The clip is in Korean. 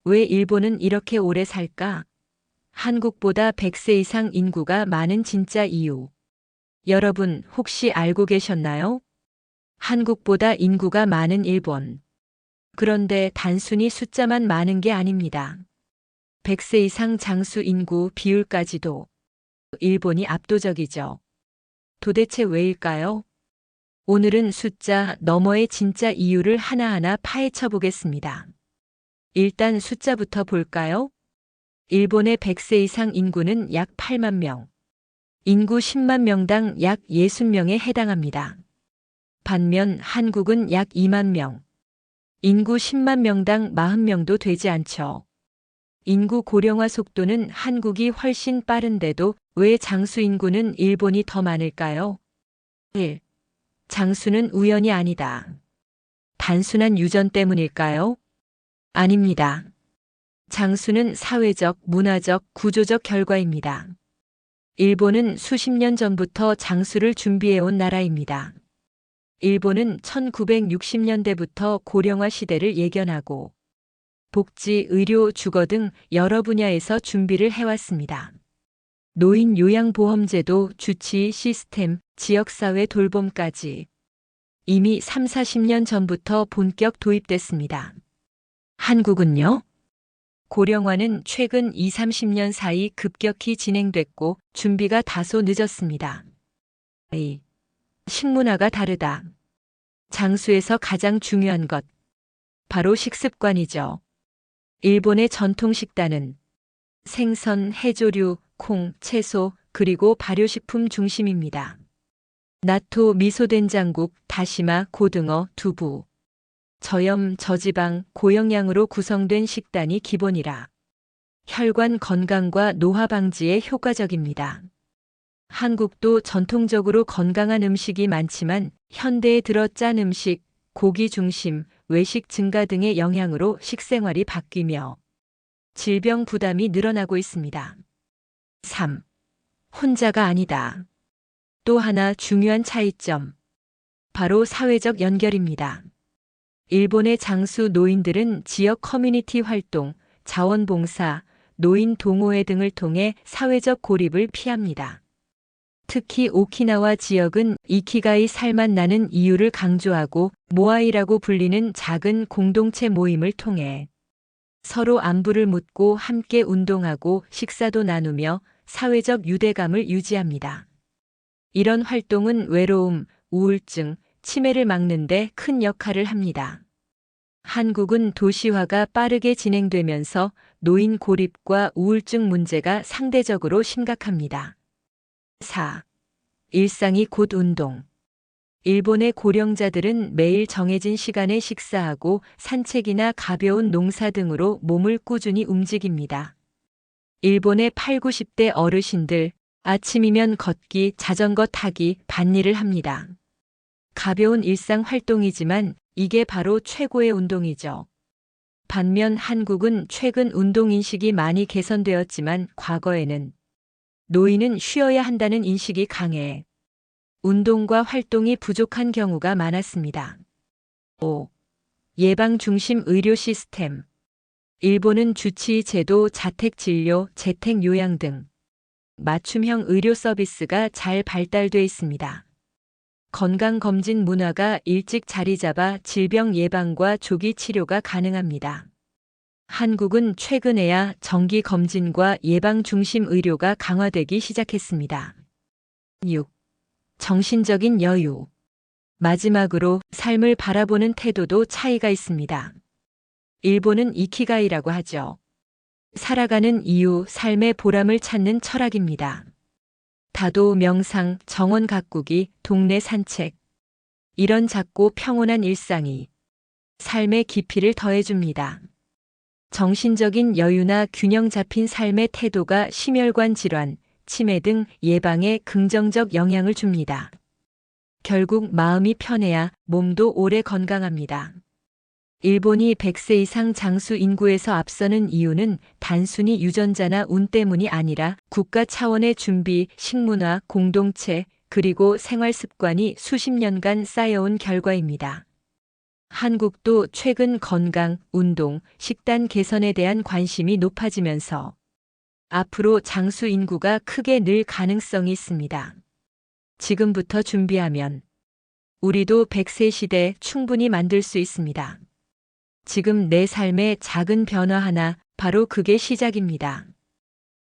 왜 일본은 이렇게 오래 살까? 한국보다 100세 이상 인구가 많은 진짜 이유. 여러분 혹시 알고 계셨나요? 한국보다 인구가 많은 일본. 그런데 단순히 숫자만 많은 게 아닙니다. 100세 이상 장수 인구 비율까지도 일본이 압도적이죠. 도대체 왜일까요? 오늘은 숫자 너머의 진짜 이유를 하나하나 파헤쳐 보겠습니다. 일단 숫자부터 볼까요? 일본의 100세 이상 인구는 약 8만 명. 인구 10만 명당 약 60명에 해당합니다. 반면 한국은 약 2만 명. 인구 10만 명당 40명도 되지 않죠. 인구 고령화 속도는 한국이 훨씬 빠른데도 왜 장수 인구는 일본이 더 많을까요? 1. 장수는 우연이 아니다. 단순한 유전 때문일까요? 아닙니다. 장수는 사회적, 문화적, 구조적 결과입니다. 일본은 수십 년 전부터 장수를 준비해온 나라입니다. 일본은 1960년대부터 고령화 시대를 예견하고 복지, 의료, 주거 등 여러 분야에서 준비를 해왔습니다. 노인 요양보험제도, 주치 시스템, 지역사회 돌봄까지 이미 3, 40년 전부터 본격 도입됐습니다. 한국은요? 고령화는 최근 2, 30년 사이 급격히 진행됐고 준비가 다소 늦었습니다. A. 식문화가 다르다. 장수에서 가장 중요한 것, 바로 식습관이죠. 일본의 전통 식단은 생선, 해조류, 콩, 채소, 그리고 발효식품 중심입니다. 나토, 미소된장국, 다시마, 고등어, 두부. 저염, 저지방, 고영양으로 구성된 식단이 기본이라 혈관 건강과 노화 방지에 효과적입니다. 한국도 전통적으로 건강한 음식이 많지만 현대에 들어 짠 음식, 고기 중심, 외식 증가 등의 영향으로 식생활이 바뀌며 질병 부담이 늘어나고 있습니다. 3. 혼자가 아니다. 또 하나 중요한 차이점. 바로 사회적 연결입니다. 일본의 장수 노인들은 지역 커뮤니티 활동, 자원봉사, 노인 동호회 등을 통해 사회적 고립을 피합니다. 특히 오키나와 지역은 이키가이 살맛 나는 이유를 강조하고 모아이라고 불리는 작은 공동체 모임을 통해 서로 안부를 묻고 함께 운동하고 식사도 나누며 사회적 유대감을 유지합니다. 이런 활동은 외로움, 우울증, 치매를 막는 데 큰 역할을 합니다. 한국은 도시화가 빠르게 진행되면서 노인 고립과 우울증 문제가 상대적으로 심각합니다. 4. 일상이 곧 운동. 일본의 고령자들은 매일 정해진 시간에 식사하고 산책이나 가벼운 농사 등으로 몸을 꾸준히 움직입니다. 일본의 8, 90대 어르신들, 아침이면 걷기, 자전거 타기, 밭일을 합니다. 가벼운 일상 활동이지만 이게 바로 최고의 운동이죠. 반면 한국은 최근 운동 인식이 많이 개선되었지만 과거에는 노인은 쉬어야 한다는 인식이 강해 운동과 활동이 부족한 경우가 많았습니다. 5. 예방 중심 의료 시스템. 일본은 주치의 제도, 자택 진료, 재택 요양 등 맞춤형 의료 서비스가 잘 발달돼 있습니다. 건강검진 문화가 일찍 자리 잡아 질병 예방과 조기 치료가 가능합니다. 한국은 최근에야 정기 검진과 예방 중심 의료가 강화되기 시작했습니다. 6. 정신적인 여유. 마지막으로 삶을 바라보는 태도도 차이가 있습니다. 일본은 이키가이라고 하죠. 살아가는 이유, 삶의 보람을 찾는 철학입니다. 다도, 명상, 정원 가꾸기, 동네 산책. 이런 작고 평온한 일상이 삶의 깊이를 더해줍니다. 정신적인 여유나 균형 잡힌 삶의 태도가 심혈관 질환, 치매 등 예방에 긍정적 영향을 줍니다. 결국 마음이 편해야 몸도 오래 건강합니다. 일본이 100세 이상 장수 인구에서 앞서는 이유는 단순히 유전자나 운 때문이 아니라 국가 차원의 준비, 식문화, 공동체, 그리고 생활 습관이 수십 년간 쌓여온 결과입니다. 한국도 최근 건강, 운동, 식단 개선에 대한 관심이 높아지면서 앞으로 장수 인구가 크게 늘 가능성이 있습니다. 지금부터 준비하면 우리도 100세 시대 충분히 만들 수 있습니다. 지금 내 삶의 작은 변화 하나, 바로 그게 시작입니다.